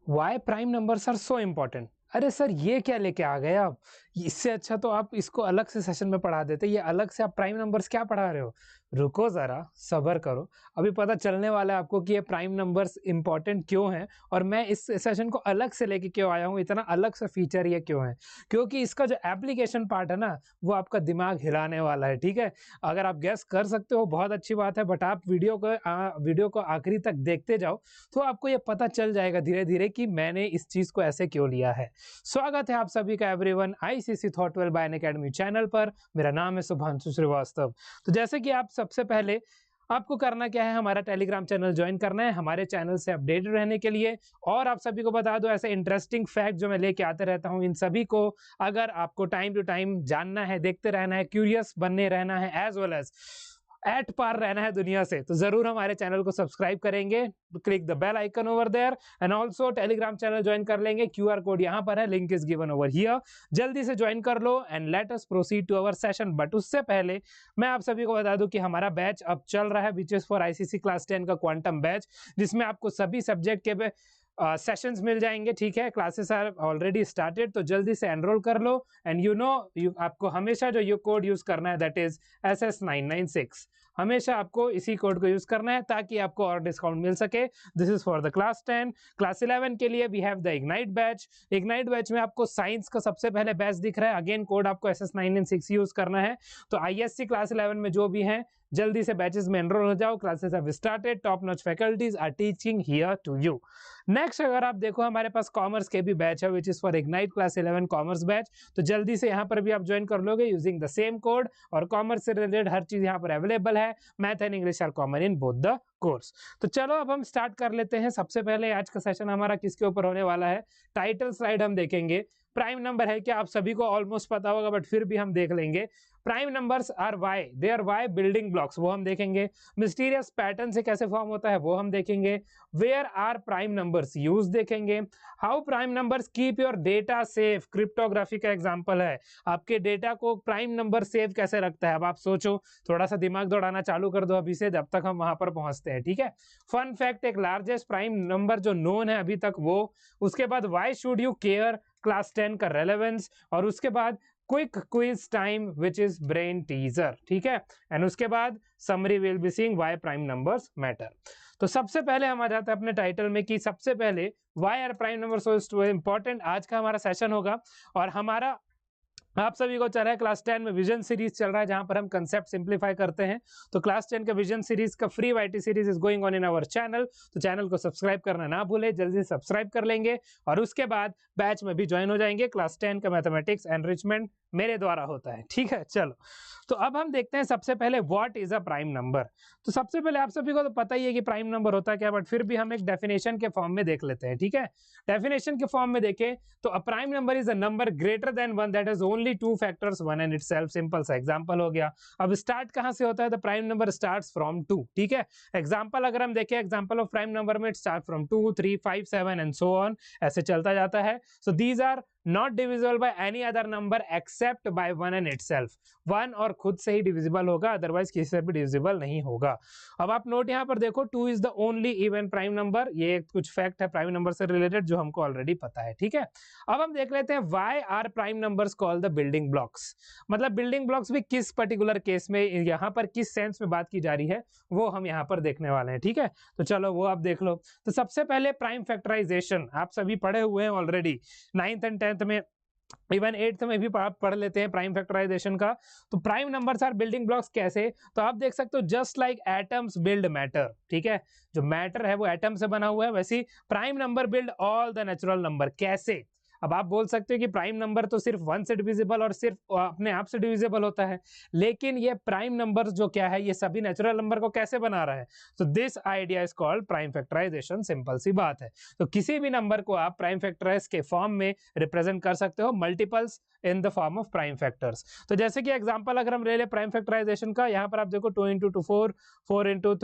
Y prime numbers are so important. अरे sir ये क्या लेके आ गए आप, इससे अच्छा तो आप इसको अलग से सेशन में पढ़ा देते, ये अलग से आप प्राइम नंबर्स क्या पढ़ा रहे हो। रुको जरा, सब्र करो, अभी पता चलने वाला है आपको कि ये प्राइम नंबर्स इंपॉर्टेंट क्यों हैं और मैं इस सेशन को अलग से लेके क्यों आया हूँ, इतना अलग सा फीचर ये क्यों है। क्योंकि इसका जो एप्लीकेशन पार्ट है ना, वो आपका दिमाग हिलाने वाला है, ठीक है। अगर आप गेस कर सकते हो बहुत अच्छी बात है, बट आप वीडियो को आखिरी तक देखते जाओ तो आपको ये पता चल जाएगा धीरे धीरे कि मैंने इस चीज को ऐसे क्यों लिया है। स्वागत है आप सभी का everyone ICC thought well bye Unacademy channel पर। मेरा नाम है शुभांशु श्रीवास्तव। तो जैसे कि आप सबसे पहले आपको करना क्या है, हमारा टेलीग्राम चैनल ज्वाइन करना है हमारे चैनल से अपडेटेड रहने के लिए। और आप सभी को बता दो, ऐसे इंटरेस्टिंग फैक्ट जो मैं लेके आते रहता हूं, इन सभी को अगर आपको टाइम टू टाइम जानना है, देखते रहना है, क्यूरियस बनने रहना है, as well as at par रहना है दुनिया से, तो जरूर हमारे चैनल को सब्सक्राइब करेंगे, click the bell icon over there and also Telegram channel join कर लेंगे। क्यूआर कोड यहाँ पर है, link is given over here, जल्दी से ज्वाइन कर लो and let us proceed to our session. But उससे पहले मैं आप सभी को बता दूं कि हमारा बैच अब चल रहा है, which is for ICC class 10 का क्वांटम बैच, जिसमें आपको सभी सब्जेक्ट के सेशंस मिल जाएंगे, ठीक है। क्लासेस आर ऑलरेडी स्टार्टेड, तो जल्दी से एनरोल कर लो एंड आपको हमेशा जो कोड यूज करना है दैट इज SS996। हमेशा आपको इसी कोड को यूज करना है ताकि आपको और डिस्काउंट मिल सके। This is for the class 10। Class 11 के लिए we have the ignite batch. Ignite batch में आपको साइंस का सबसे पहले बैच दिख रहा है, अगेन कोड आपको SS996 यूज करना है। तो आईएससी क्लास 11 में जो भी है जल्दी से बैचेस में एनरोल हो जाओ, classes have started, top notch faculties are teaching here to you. Next अगर आप देखो हमारे पास कॉमर्स के भी बैच है which is for ignite class 11 commerce batch, तो जल्दी से यहाँ पर भी आप ज्वाइन कर लोगे यूजिंग द सेम कोड। और कॉमर्स से रिलेटेड हर चीज यहाँ पर अवेलेबल है, math and English are common in both the course. तो चलो अब हम स्टार्ट कर लेते हैं। सबसे पहले आज का सेशन हमारा किसके ऊपर होने वाला है, टाइटल स्लाइड हम देखेंगे। प्राइम नंबर है क्या, आप सभी को ऑलमोस्ट पता होगा बट फिर भी हम देख लेंगे। Prime numbers are why, they are why building blocks, वो हम देखेंगे। मिस्टीरियस पैटर्न से कैसे फॉर्म होता है वो हम देखेंगे। Where are prime numbers use देखेंगे। How prime numbers keep your data safe, cryptography का एग्जांपल है। आपके डेटा को प्राइम नंबर सेव कैसे रखता है, अब आप सोचो, थोड़ा सा दिमाग दौड़ाना चालू कर दो अभी से जब तक हम वहां पर पहुंचते हैं, ठीक है। फन फैक्ट, एक लार्जेस्ट प्राइम नंबर जो नोन है अभी तक वो, उसके बाद why should you care, class 10 का रेलेवेंस, और उसके बाद quick quiz time which is brain teaser, ठीक है। एंड उसके बाद summary will be seeing why prime numbers matter. तो सबसे पहले हम आ जाते हैं अपने टाइटल में कि सबसे पहले why are prime numbers so important. आज का हमारा सेशन होगा और हमारा आप सभी को चल रहा है क्लास 10 में विजन सीरीज चल रहा है, जहां पर हम कंसेप्ट सिंप्लीफाई करते हैं। तो क्लास 10 का विजन सीरीज का free YT series is going on in our channel, तो चैनल को सब्सक्राइब करना ना भूले, जल्दी से सब्सक्राइब कर लेंगे और उसके बाद बैच में भी ज्वाइन हो जाएंगे। क्लास 10 का मैथमेटिक्स एनरिचमेंट मेरे द्वारा होता है, ठीक है। चलो तो अब हम देखते हैं सबसे पहले what is a prime number. तो सबसे पहले आप सभी को तो पता ही है कि प्राइम नंबर होता है क्या, बट फिर भी हम एक डेफिनेशन के फॉर्म में देख लेते हैं, ठीक है। डेफिनेशन के फॉर्म में देखें तो a prime number is a number greater than one that is only two factors one and itself. Simple सा एग्जांपल हो गया। अब स्टार्ट कहां से होता है, the prime number starts from 2, ठीक है। एग्जांपल अगर हम देखें, एग्जांपल ऑफ प्राइम नंबर में start from 2, 3, 5, 7 and so on, ऐसे चलता जाता है। So these are not divisible by any other number except by one and itself. One और खुद से ही डिविजिबल होगा, अदरवाइज किसी से भी डिविजिबल नहीं होगा। अब आप नोट यहाँ पर देखो, 2 is the only even prime number, ये कुछ फैक्ट है प्राइम नंबर से रिलेटेड जो हमको ऑलरेडी पता है, ठीक है। अब हम देख लेते हैं why are prime numbers called the building blocks. मतलब बिल्डिंग ब्लॉक्स भी किस पर्टिकुलर केस में, यहाँ पर किस सेंस में बात की जा रही है वो हम यहाँ पर देखने वाले हैं, ठीक है। तो चलो वो आप देख लो। तो सबसे पहले प्राइम फैक्टराइजेशन आप सभी पढ़े हुए हैं ऑलरेडी, 9th एंड 10th में, इवन 8th में भी पढ़ लेते हैं प्राइम फैक्टराइजेशन का। तो prime numbers are building blocks कैसे, तो आप देख सकते हो just like atoms build matter, ठीक है। जो मैटर है वो एटम से बना हुआ है, वैसे prime number build all the natural number. कैसे, अब आप बोल सकते हो कि प्राइम नंबर तो सिर्फ 1 से डिविजिबल और सिर्फ अपने आप से डिविजिबल होता है, लेकिन ये प्राइम नंबर जो क्या है ये सभी नेचुरल नंबर को कैसे बना रहा है। तो this idea is called prime factorisation. Simple सी बात है। तो किसी भी नंबर को आप प्राइम फैक्टराइज के फॉर्म में रिप्रेजेंट कर सकते हो, multiples in the form of prime factors. तो जैसे कि एग्जांपल अगर हम ले ले प्राइम फैक्टराइजेशन का, यहाँ पर आप देखो 2 into 2 4, 4 into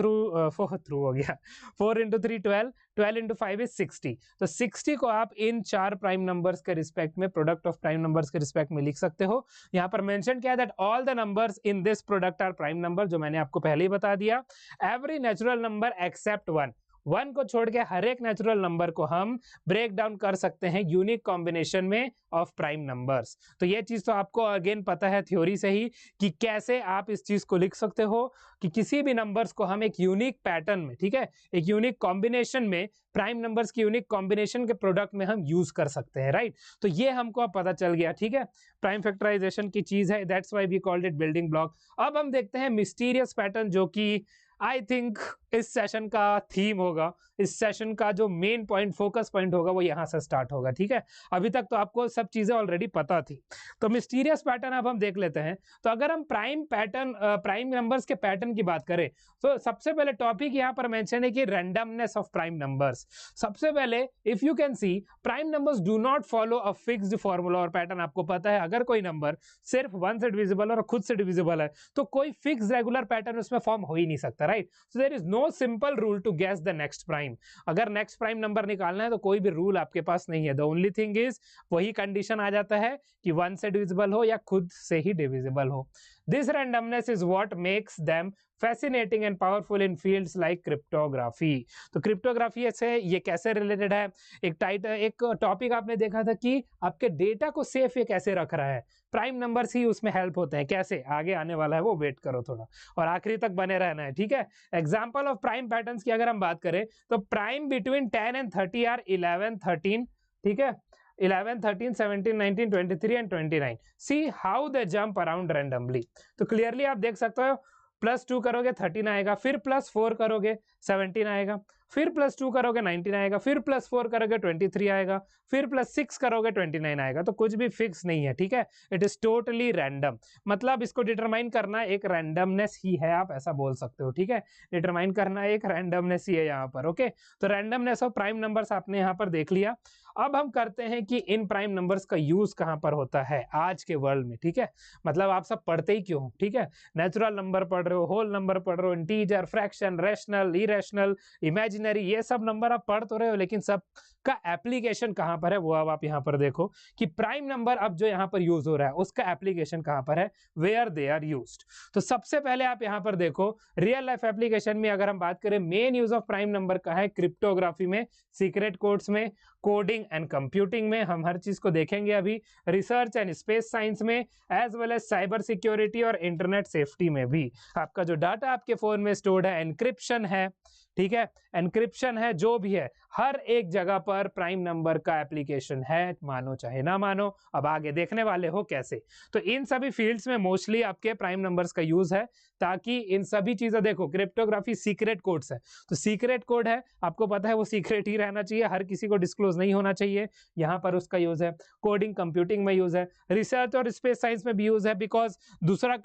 4 हो गया, 4 into 3 12, 12 into 5 is 60। तो 60 को आप इन 4 प्राइम नंबर्स के रिस्पेक्ट में, प्रोडक्ट ऑफ प्राइम नंबर्स के रिस्पेक्ट में लिख सकते हो। यहाँ पर मेंशन किया that all the numbers in this product are prime number, जो मैंने आपको पहले ही बता दिया। Every natural number except one, 1 को छोड़ के हर एक नेचुरल नंबर को हम ब्रेक डाउन कर सकते हैं यूनिक कॉम्बिनेशन में ऑफ प्राइम नंबर्स। तो ये चीज तो आपको अगेन पता है थ्योरी से ही कि कैसे आप इस चीज को लिख सकते हो कि किसी भी नंबर्स को हम एक यूनिक पैटर्न में, ठीक है, एक यूनिक कॉम्बिनेशन में, प्राइम नंबर्स की यूनिक कॉम्बिनेशन के प्रोडक्ट में हम यूज कर सकते हैं, राइट। तो ये हमको अब पता चल गया, ठीक है, प्राइम फैक्टराइजेशन की चीज है, that's why we called it building block. अब हम देखते हैं मिस्टीरियस पैटर्न, जो कि आई थिंक इस सेशन का थीम होगा, इस सेशन का जो मेन पॉइंट, फोकस पॉइंट होगा, वो यहाँ से स्टार्ट होगा, ठीक है। अभी तक तो आपको सब चीजें ऑलरेडी पता थी। तो मिस्टीरियस पैटर्न अब हम देख लेते हैं। तो अगर हम प्राइम पैटर्न, प्राइम नंबर्स के पैटर्न की बात करें, तो सबसे पहले टॉपिक यहाँ पर मेंशन है कि रैंडमनेस ऑफ प्राइम नंबर्स। सबसे पहले if you can see, prime numbers do not follow a fixed formula और पैटर्न। आपको पता है अगर कोई नंबर सिर्फ 1 से डिविजिबल और खुद से डिविजिबल है तो कोई फिक्स रेगुलर पैटर्न उसमें फॉर्म हो ही नहीं सकता, right. So there is no simple rule to guess the next prime. अगर नेक्स्ट प्राइम नंबर निकालना है तो कोई भी रूल आपके पास नहीं है। द ओनली थिंग इज, वही कंडीशन आ जाता है कि 1 से डिविजिबल हो या खुद से ही डिविजिबल हो। This randomness is what makes them fascinating and powerful in fields like cryptography। तो क्रिप्टोग्राफी से ये कैसे रिलेटेड है? एक टॉपिक आपने देखा था कि आपके डेटा को सेफ ये कैसे रख रहा है, प्राइम नंबर्स ही उसमें हेल्प होते हैं। कैसे? आगे आने वाला है, वो वेट करो थोड़ा और आखिरी तक बने रहना है, ठीक है। एग्जाम्पल ऑफ प्राइम पैटर्न्स की अगर हम बात करें तो प्राइम बिटवीन 10 and 30 आर 11, 13, ठीक है, 11, 13, 17, 19, 23 and 29। See how they jump around randomly. तो क्लियरली आप देख सकते हो, +2 करोगे 13 आएगा, फिर +4 करोगे 17 आएगा, फिर +2 करोगे 19 आएगा, फिर +4 करोगे 23 आएगा, फिर +6 करोगे 29 आएगा। तो कुछ भी फिक्स नहीं है, ठीक है, इट इज टोटली रैंडम। मतलब इसको डिटरमाइन करना एक रैंडमनेस ही है, आप ऐसा बोल सकते हो, ठीक है। डिटरमाइन करना एक रैंडमनेस ही है यहाँ पर, ओके। तो रैंडमनेस ऑफ प्राइम नंबर्स आपने यहाँ पर देख लिया। अब हम करते हैं कि इन प्राइम नंबर्स का यूज कहाँ पर होता है आज के वर्ल्ड में, ठीक है। मतलब आप सब पढ़ते ही क्यों, ठीक है। नेचुरल नंबर पढ़ रहे हो, होल नंबर पढ़ रहे हो, integer, fraction, rational, irrational, imaginary, ये सब नंबर आप पढ़ तो रहे हो, लेकिन सब का एप्लीकेशन कहाँ पर है वो अब आप यहाँ पर देखो कि प्राइम नंबर अब जो यहाँ पर यूज हो रहा है उसका एप्लीकेशन कहाँ पर है, वेयर दे आर यूज्ड। तो सबसे पहले आप यहाँ पर देखो रियल लाइफ एप्लीकेशन में अगर हम बात करें, main use of prime number का है क्रिप्टोग्राफी में, सीक्रेट कोड्स में, कोडिंग एंड कंप्यूटिंग में, हम हर चीज को देखेंगे अभी, रिसर्च एंड स्पेस साइंस में, as well as cyber security और इंटरनेट सेफ्टी में भी। आपका जो डाटा आपके फोन में स्टोर्ड है, एनक्रिप्शन है, ठीक है, एनक्रिप्शन है, जो भी है, हर एक जगह पर प्राइम नंबर का एप्लीकेशन है, मानो चाहे ना मानो। अब आगे देखने वाले हो कैसे। तो इन सभी फील्ड्स में मोस्टली आपके प्राइम नंबर्स का यूज है, ताकि इन सभी चीजें, देखो क्रिप्टोग्राफी सीक्रेट कोड्स है, तो सीक्रेट कोड है, आपको पता है वो सीक्रेट ही रहना चाहिए, हर किसी को डिस्क्लोज नहीं होना चाहिए, यहाँ पर उसका यूज है। कोडिंग कंप्यूटिंग में यूज है, रिसर्च और स्पेस साइंस में भी यूज है, बिकॉज दूसरा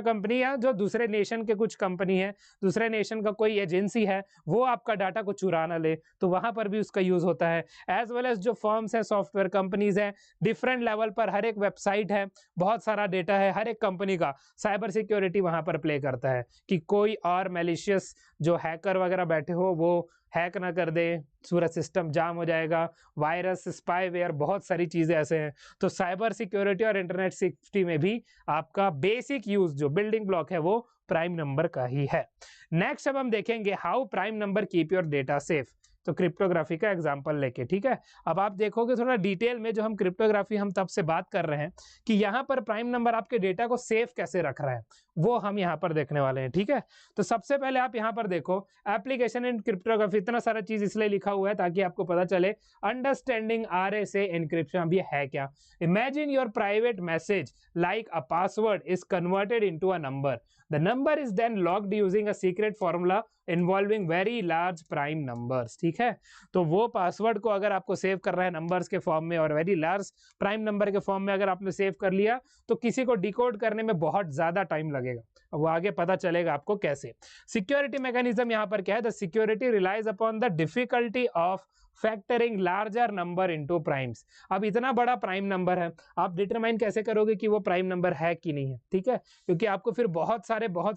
कंपनी या जो दूसरे नेशन के कुछ कंपनी है, दूसरे नेशन का कोई एजेंसी है, वो आपका डाटा को चुरा ना ले, तो वहां पर भी उसका यूज होता है। एज वेल एज जो फर्म्स है, सॉफ्टवेयर कंपनीज है, डिफरेंट लेवल पर हर एक वेबसाइट है, बहुत सारा डेटा है हर एक कंपनी का, साइबर सिक्योरिटी वहां पर प्ले करता है कि कोई और मैलिशियस जो हैकर वगैरह बैठे हो वो हैक ना कर दे, पूरा सिस्टम जाम हो जाएगा, वायरस, स्पाईवेयर, बहुत सारी चीजें ऐसे हैं। तो साइबर सिक्योरिटी और इंटरनेट सेफ्टी में भी आपका बेसिक यूज जो बिल्डिंग ब्लॉक है वो प्राइम नंबर का ही है। नेक्स्ट अब हम देखेंगे how prime number keep your data safe, तो क्रिप्टोग्राफी का एग्जांपल लेके, ठीक है। अब आप देखोगे थोड़ा डिटेल में, जो हम क्रिप्टोग्राफी हम तब से बात कर रहे हैं कि यहाँ पर प्राइम नंबर आपके डेटा को सेफ कैसे रख रहा है, वो हम यहाँ पर देखने वाले हैं, ठीक है। तो सबसे पहले आप यहाँ पर देखो एप्लीकेशन इन क्रिप्टोग्राफी, इतना सारा चीज इसलिए लिखा हुआ है ताकि आपको पता चले अंडरस्टैंडिंग RSA एनक्रिप्शन अब ये है क्या। Imagine your private message like a password is converted into a number, the number is then locked using a secret formula involving very large prime numbers, ठीक है। तो वो पासवर्ड को अगर आपको सेव कर रहा है नंबर्स के फॉर्म में और वेरी लार्ज प्राइम नंबर के फॉर्म में अगर आपने सेव कर लिया तो किसी को डिकोड करने में बहुत ज्यादा टाइम लगेगा, वो आगे पता चलेगा आपको कैसे। सिक्योरिटी मैकेनिज्म यहाँ पर क्या है, the security relies upon the difficulty of factoring larger number into primes. अब इतना बड़ा प्राइम नंबर है, आप डिटरमाइन कैसे करोगे कि वो प्राइम नंबर है कि नहीं है, ठीक है, क्योंकि आपको फिर बहुत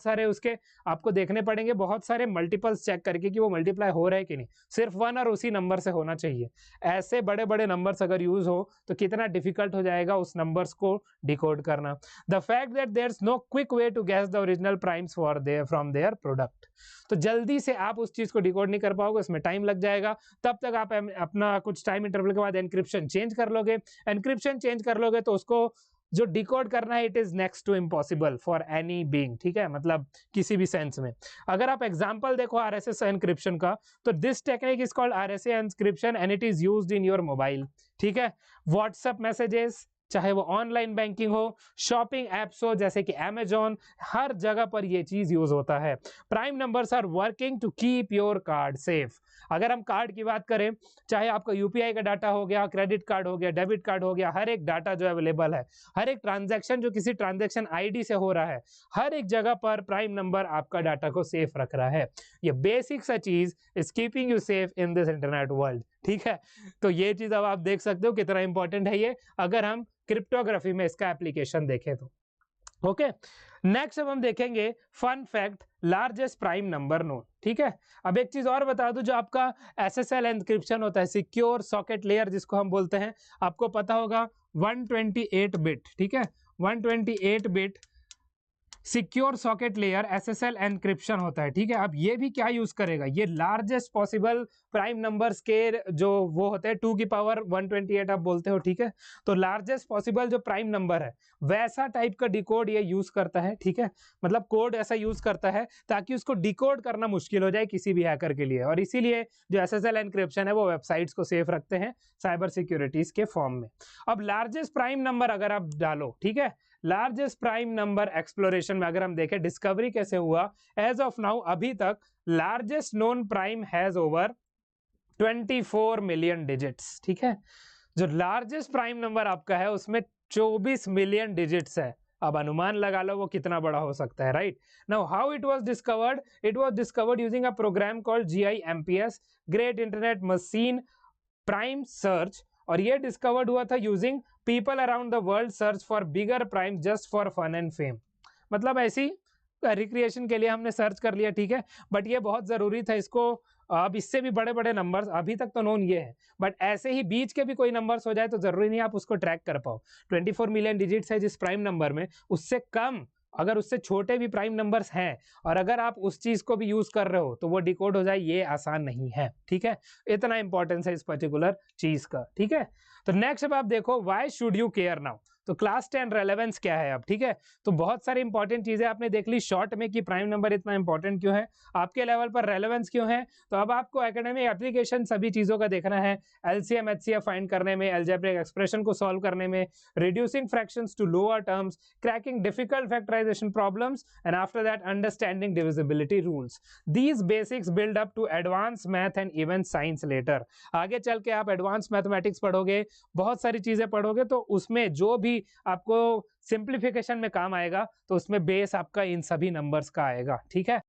सारे उसके आपको देखने पड़ेंगे, बहुत सारे मल्टीपल्स चेक करके कि वो मल्टीप्लाई हो रहे हैं कि नहीं, सिर्फ वन और उसी नंबर से होना चाहिए। ऐसे बड़े बड़े नंबर्स अगर यूज हो तो कितना डिफिकल्ट हो जाएगा उस नंबर्स को डिकोड करना। The fact that there is no quick way to guess the original primes for their from their product, तो जल्दी से आप उस चीज को डिकोड नहीं कर पाओगे, उसमें टाइम लग जाएगा। तब तक आप अपना कुछ टाइम इंटरवल के बाद एनक्रिप्शन चेंज कर लोगे, एनक्रिप्शन चेंज कर लोगे तो उसको जो डिकोड करना है it is next to impossible for any being, ठीक है, मतलब किसी भी सेंस में। अगर आप एग्जांपल देखो आरएसएस एनक्रिप्शन का, तो this technique is called RSA encryption and it is used in your mobile, ठीक है, व्हाट्सएप मैसेजेस, चाहे वो ऑनलाइन बैंकिंग हो, शॉपिंग एप्स हो जैसे कि अमेजॉन, हर जगह पर ये चीज यूज होता है। Prime numbers are working to keep your card safe. अगर हम कार्ड की बात करें, चाहे आपका यूपीआई का डाटा हो गया, क्रेडिट कार्ड हो गया, डेबिट कार्ड हो गया, हर एक डाटा जो अवेलेबल है, हर एक ट्रांजैक्शन जो किसी ट्रांजैक्शन आईडी से हो रहा है, हर एक जगह पर प्राइम नंबर आपका डाटा को सेफ रख रहा है। ये बेसिक सा चीज is keeping you safe in this internet world, ठीक है। तो ये चीज अब आप देख सकते हो कितना इंपॉर्टेंट है ये, अगर हम क्रिप्टोग्राफी में इसका एप्लीकेशन देखें तो। ओके, नेक्स्ट अब हम देखेंगे fun fact largest prime number known, ठीक है। अब एक चीज और बता दूं, जो आपका एसएसएल एन्क्रिप्शन होता है, सिक्योर सॉकेट लेयर जिसको हम बोलते हैं, आपको पता होगा 128 बिट, ठीक है, 128 bit secure socket layer SSL encryption होता है, ठीक है। अब ये भी क्या यूज करेगा, ये लार्जेस्ट पॉसिबल प्राइम नंबर्स के जो वो होते हैं 2 की पावर 128 आप बोलते हो, ठीक है, तो लार्जेस्ट पॉसिबल जो प्राइम नंबर है वैसा टाइप का डिकोड ये यूज करता है, ठीक है, मतलब कोड ऐसा यूज करता है ताकि उसको डिकोड करना मुश्किल हो जाए किसी भी हैकर के लिए, और इसीलिए जो एसएसएल एनक्रिप्शन है वो वेबसाइट्स को सेफ रखते हैं साइबर सिक्योरिटीज के फॉर्म में। अब लार्जेस्ट प्राइम नंबर अगर आप डालो, ठीक है, लार्जेस्ट प्राइम नंबर एक्सप्लोरेशन में अगर हम देखें डिस्कवरी कैसे हुआ, एज ऑफ नाउ अभी तक largest known prime has over 24 million digits, ठीक है, जो लार्जेस्ट प्राइम नंबर आपका है उसमें 24 मिलियन डिजिट्स है। अब अनुमान लगा लो वो कितना बड़ा हो सकता है, right. Now how it was discovered, it was discovered using a program called GIMPS, great internet machine prime search, और ये डिस्कवर्ड हुआ था using people around the world search for bigger prime just for fun and fame, मतलब ऐसी recreation के लिए हमने search कर लिया, ठीक है, बट ये बहुत जरूरी था इसको। अब इससे भी बड़े बड़े नंबर्स अभी तक तो नोन ये है, बट ऐसे ही बीच के भी कोई नंबर्स हो जाए तो जरूरी नहीं आप उसको ट्रैक कर पाओ। 24 मिलियन डिजिट्स है जिस प्राइम नंबर में, उससे कम अगर उससे छोटे भी प्राइम नंबर्स हैं और अगर आप उस चीज को भी यूज कर रहे हो तो वो डिकोड हो जाए, ये आसान नहीं है, ठीक है, इतना इंपॉर्टेंस है इस पर्टिकुलर चीज का, ठीक है। तो नेक्स्ट अब आप देखो why should you care now, तो क्लास 10 रेलेवेंस क्या है अब, ठीक है, तो बहुत सारी इंपॉर्टेंट चीजें आपने देख ली शॉर्ट में कि प्राइम नंबर इतना इंपॉर्टेंट क्यों है, आपके लेवल पर रेलेवेंस क्यों है। तो अब आपको एकेडमिक एप्लीकेशन सभी चीजों का देखना है, एलसीएम एचसीएफ फाइंड करने में, अलजेब्रिक एक्सप्रेशन को सॉल्व करने में, reducing fractions to lower terms, cracking difficult factorization problems, and after that understanding divisibility rules. These basics build up to advance math and even science later. आगे चल के आप advance mathematics पढ़ोगे, बहुत सारी चीजें पढ़ोगे, तो उसमें जो भी आपको सिंप्लीफिकेशन में काम आएगा तो उसमें बेस आपका इन सभी नंबर्स का आएगा, ठीक है,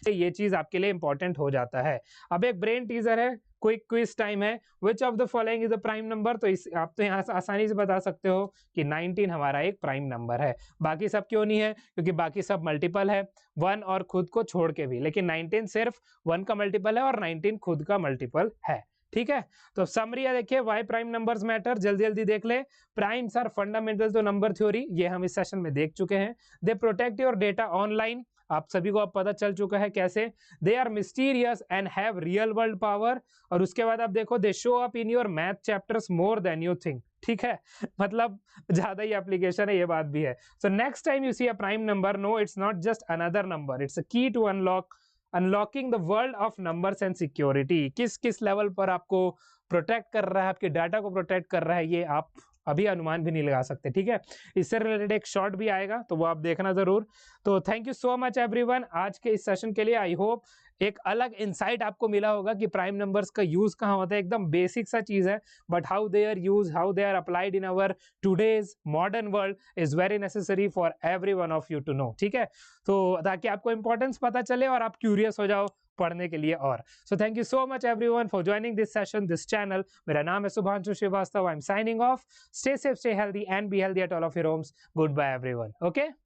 ये चीज आपके लिए इंपॉर्टेंट हो जाता है। अब एक ब्रेन टीजर है, क्विक क्विज टाइम है, which of the following is a prime number, तो इस आप तो यहाँ आसानी से बता सकते हो कि 19 हमारा एक प्राइम नंबर है। बाकी सब क्यों नहीं है, क्योंकि बाकी सब मल्टीपल है 1 और खुद को छोड़ के भी, लेकिन 19 सिर्फ 1 का मल्टीपल है और 19 खुद का मल्टीपल है, ठीक है। तो समरी देखिए, व्हाई प्राइम नंबर्स मैटर, जल्दी जल्दी देख ले। Primes are fundamental to number theory, ये हम इस सेशन में देख चुके हैं। They protect your data online, आप सभी को अब पता चल चुका है कैसे। They are mysterious and have real world power, और उसके बाद आप देखो they show up in your math chapters more than you think, ठीक है, मतलब ज्यादा ही एप्लीकेशन है, ये बात भी है। So next time you see a prime number, know it's not just another number, it's a key to unlocking the world of numbers and security. किस किस लेवल पर आपको प्रोटेक्ट कर रहा है, आपके डाटा को प्रोटेक्ट कर रहा है, ये आप अभी अनुमान भी नहीं लगा सकते, ठीक है। इससे रिलेटेड एक शॉर्ट भी आएगा तो वो आप देखना जरूर। तो thank you so much everyone आज के इस सेशन के लिए। आई होप एक अलग इंसाइट आपको मिला होगा कि प्राइम नंबर्स का यूज कहाँ होता है। एकदम बेसिक सा चीज है, but how they are use, how they are applied in our today's modern world is very necessary for every one of you to know, ठीक है। तो ताकि आपको इंपॉर्टेंस पता चले और आप क्यूरियस हो जाओ पढ़ने के लिए और। So thank you so much everyone for joining this session, this channel. मेरा नाम है Shubhanshu Srivastava. I am signing off. Stay safe, stay healthy and be healthy at all of your homes. Good bye everyone. Okay.